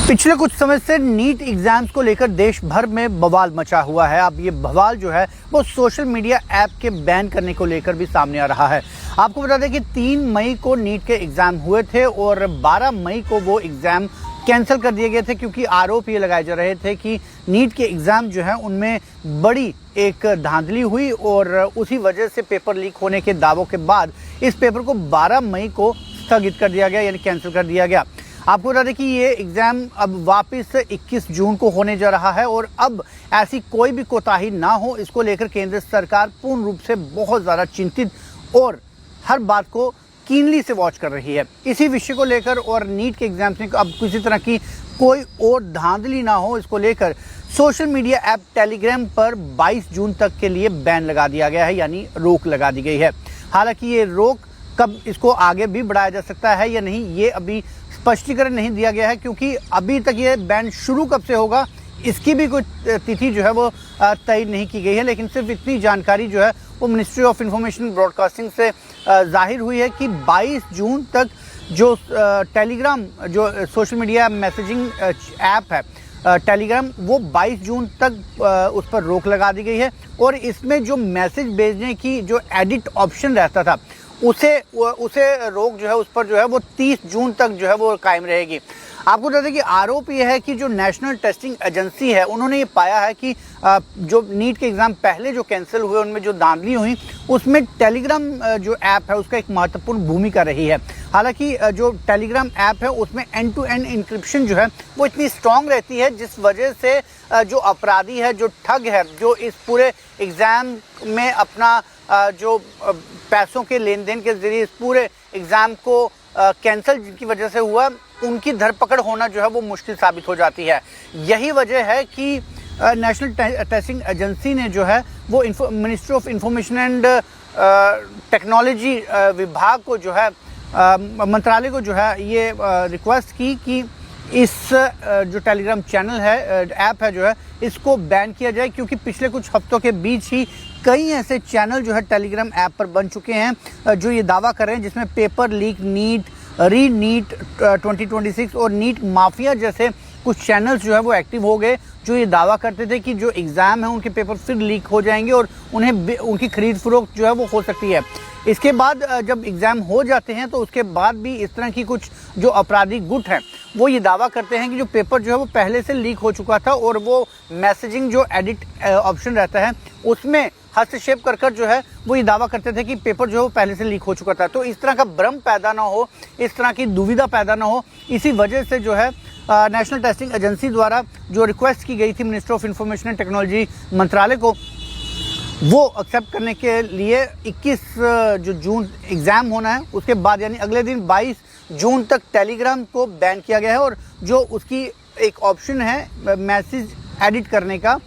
पिछले कुछ समय से नीट एग्जाम्स को लेकर देश भर में बवाल मचा हुआ है। अब ये बवाल जो है वो सोशल मीडिया ऐप के बैन करने को लेकर भी सामने आ रहा है। आपको बता दें कि 3 मई को नीट के एग्जाम हुए थे और 12 मई को वो एग्जाम कैंसिल कर दिए गए थे, क्योंकि आरोप ये लगाए जा रहे थे कि नीट के एग्जाम जो है उनमें बड़ी एक धांधली हुई और उसी वजह से पेपर लीक होने के दावों के बाद इस पेपर को 12 मई को स्थगित कर दिया गया, यानी कैंसिल कर दिया गया। आपको बता दें कि ये एग्जाम अब वापस 21 जून को होने जा रहा है और अब ऐसी कोई भी कोताही ना हो, इसको लेकर केंद्र सरकार पूर्ण रूप से बहुत ज़्यादा चिंतित और हर बात को कीनली से वॉच कर रही है। इसी विषय को लेकर और नीट के एग्जाम्स में अब किसी तरह की कोई और धांधली ना हो, इसको लेकर सोशल मीडिया ऐप टेलीग्राम पर 22 जून तक के लिए बैन लगा दिया गया है, यानी रोक लगा दी गई है। हालांकि ये रोक कब इसको आगे भी बढ़ाया जा सकता है या नहीं, ये अभी स्पष्टीकरण नहीं दिया गया है, क्योंकि अभी तक ये बैन शुरू कब से होगा इसकी भी कोई तिथि जो है वो तय नहीं की गई है। लेकिन सिर्फ इतनी जानकारी जो है वो मिनिस्ट्री ऑफ इंफॉर्मेशन ब्रॉडकास्टिंग से जाहिर हुई है कि 22 जून तक जो टेलीग्राम जो सोशल मीडिया मैसेजिंग ऐप है टेलीग्राम, वो 22 जून तक उस पर रोक लगा दी गई है और इसमें जो मैसेज भेजने की जो एडिट ऑप्शन रहता था उसे रोक जो है उस पर जो है वो 30 जून तक जो है वो कायम रहेगी। आपको बता दें कि आरोप यह है कि जो नेशनल टेस्टिंग एजेंसी है उन्होंने ये पाया है कि जो नीट के एग्ज़ाम पहले जो कैंसिल हुए उनमें जो धांधली हुई उसमें टेलीग्राम जो ऐप है उसका एक महत्वपूर्ण भूमिका रही है। हालांकि जो टेलीग्राम ऐप है उसमें एंड टू एंड इंक्रिप्शन जो है वो इतनी स्ट्रांग रहती है, जिस वजह से जो अपराधी है, जो ठग है, जो इस पूरे एग्ज़ाम में अपना जो पैसों के लेन देन के जरिए इस पूरे एग्ज़ाम को कैंसिल जिनकी वजह से हुआ, उनकी धरपकड़ होना जो है वो मुश्किल साबित हो जाती है। यही वजह है कि नेशनल टेस्टिंग एजेंसी ने जो है वो ministry of information and technology विभाग को जो है मंत्रालय को जो है ये रिक्वेस्ट की कि इस जो टेलीग्राम चैनल है ऐप है जो है इसको बैन किया जाए, क्योंकि पिछले कुछ हफ्तों के बीच ही कई ऐसे चैनल जो है टेलीग्राम ऐप पर बन चुके हैं जो ये दावा कर रहे हैं, जिसमें पेपर लीक, नीट, री नीट 2026 और नीट माफिया जैसे कुछ चैनल्स जो है वो एक्टिव हो गए, जो ये दावा करते थे कि जो एग्ज़ाम है उनके पेपर फिर लीक हो जाएंगे और उन्हें उनकी खरीद फरोख्त जो है वो हो सकती है। इसके बाद जब एग्ज़ाम हो जाते हैं तो उसके बाद भी इस तरह की कुछ जो आपराधिक गुट हैं वो ये दावा करते हैं कि जो पेपर जो है वो पहले से लीक हो चुका था और वो मैसेजिंग जो एडिट ऑप्शन रहता है उसमें हस्तक्षेप कर जो है वो ये दावा करते थे कि पेपर जो है वो पहले से लीक हो चुका था। तो इस तरह का भ्रम पैदा ना हो, इस तरह की दुविधा पैदा ना हो, इसी वजह से जो है नेशनल टेस्टिंग एजेंसी द्वारा जो रिक्वेस्ट की गई थी ministry of information and technology मंत्रालय को, वो एक्सेप्ट करने के लिए 21 जो जून एग्ज़ाम होना है उसके बाद यानी अगले दिन 22 जून तक टेलीग्राम को बैन किया गया है और जो उसकी एक ऑप्शन है मैसेज एडिट करने का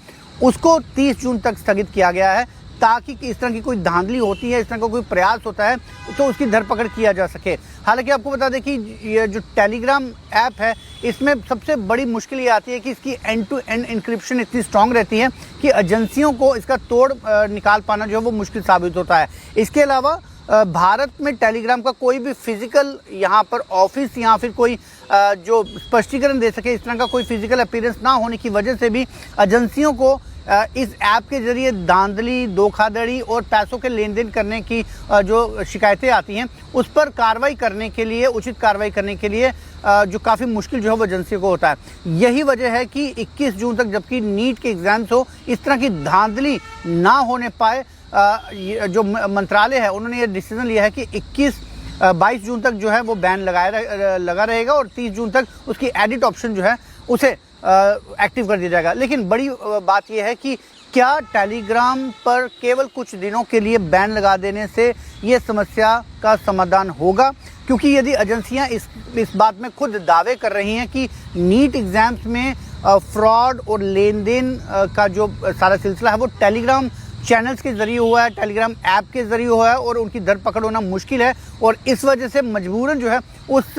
उसको 30 जून तक स्थगित किया गया है, ताकि इस तरह की कोई धांधली होती है, इस तरह का कोई प्रयास होता है तो उसकी धरपकड़ किया जा सके। हालांकि आपको बता दें कि ये जो टेलीग्राम ऐप है इसमें सबसे बड़ी मुश्किल ये आती है कि इसकी एंड टू एंड इंक्रिप्शन इतनी स्ट्रांग रहती है कि एजेंसियों को इसका तोड़ निकाल पाना जो है वो मुश्किल साबित होता है। इसके अलावा भारत में टेलीग्राम का कोई भी फिजिकल यहाँ पर ऑफिस या फिर कोई जो स्पष्टीकरण दे सके, इस तरह का कोई फिजिकल अपीयरेंस ना होने की वजह से भी एजेंसियों को इस ऐप के जरिए धांधली, धोखाधड़ी और पैसों के लेन देन करने की जो शिकायतें आती हैं उस पर कार्रवाई करने के लिए, उचित कार्रवाई करने के लिए जो काफ़ी मुश्किल जो है वो एजेंसियों को होता है। यही वजह है कि 21 जून तक जबकि नीट के एग्जाम्स हो, इस तरह की धांधली ना होने पाए, जो मंत्रालय है उन्होंने ये डिसीजन लिया है कि 22 जून तक जो है वो बैन लगा रहेगा और 30 जून तक उसकी एडिट ऑप्शन जो है उसे एक्टिव कर दिया जाएगा। लेकिन बड़ी बात यह है कि क्या टेलीग्राम पर केवल कुछ दिनों के लिए बैन लगा देने से ये समस्या का समाधान होगा? क्योंकि यदि एजेंसियां इस बात में खुद दावे कर रही हैं कि नीट एग्जाम्स में फ्रॉड और लेन देन का जो सारा सिलसिला है वो टेलीग्राम चैनल्स के जरिए हुआ है, टेलीग्राम ऐप के जरिए हुआ है और उनकी धरपकड़ होना मुश्किल है और इस वजह से मजबूरन जो है उस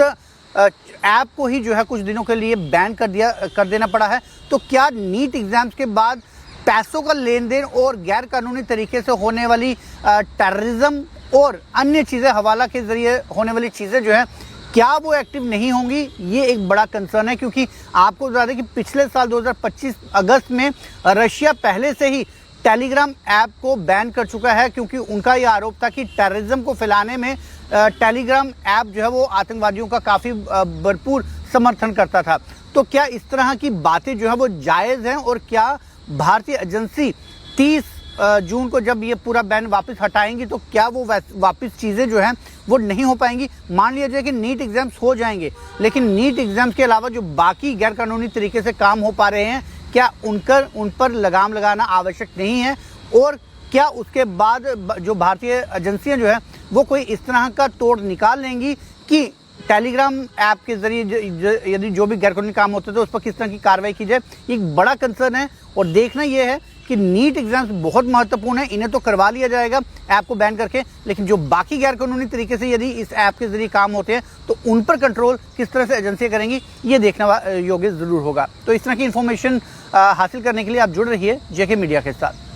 ऐप को ही जो है कुछ दिनों के लिए बैन कर देना पड़ा है, तो क्या नीट एग्जाम्स के बाद पैसों का लेन देन और गैर कानूनी तरीके से होने वाली टेररिज्म और अन्य चीज़ें, हवाला के जरिए होने वाली चीज़ें जो है, क्या वो एक्टिव नहीं होंगी, ये एक बड़ा कंसर्न है। क्योंकि आपको बता दें कि पिछले साल 2025 अगस्त में रशिया पहले से ही टेलीग्राम ऐप को बैन कर चुका है, क्योंकि उनका ये आरोप था कि टेररिज्म को फैलाने में टेलीग्राम ऐप जो है वो आतंकवादियों का काफ़ी भरपूर समर्थन करता था। तो क्या इस तरह की बातें जो है वो जायज़ हैं, और क्या भारतीय एजेंसी 30 जून को जब ये पूरा बैन वापस हटाएंगी तो क्या वो वापस चीज़ें जो हैं वो नहीं हो पाएंगी? मान लिया जाए कि नीट एग्जाम्स हो जाएंगे, लेकिन नीट एग्जाम्स के अलावा जो बाकी गैरकानूनी तरीके से काम हो पा रहे हैं, क्या उन पर लगाम लगाना आवश्यक नहीं है? और क्या उसके बाद जो भारतीय एजेंसियां जो है वो कोई इस तरह का तोड़ निकाल लेंगी कि टेलीग्राम ऐप के जरिए यदि जो भी गैरकानूनी काम होते थे उस पर किस तरह की कार्रवाई की जाए? एक बड़ा कंसर्न है। और देखना यह है कि नीट एग्जाम्स बहुत महत्वपूर्ण है, इन्हें तो करवा लिया जाएगा ऐप को बैन करके, लेकिन जो बाकी गैरकानूनी तरीके से यदि इस ऐप के जरिए काम होते हैं तो उन पर कंट्रोल किस तरह से एजेंसियां करेंगी, ये देखना योग्य जरूर होगा। तो इस तरह की इन्फॉर्मेशन हासिल करने के लिए आप जुड़ रहिए जेके मीडिया के साथ।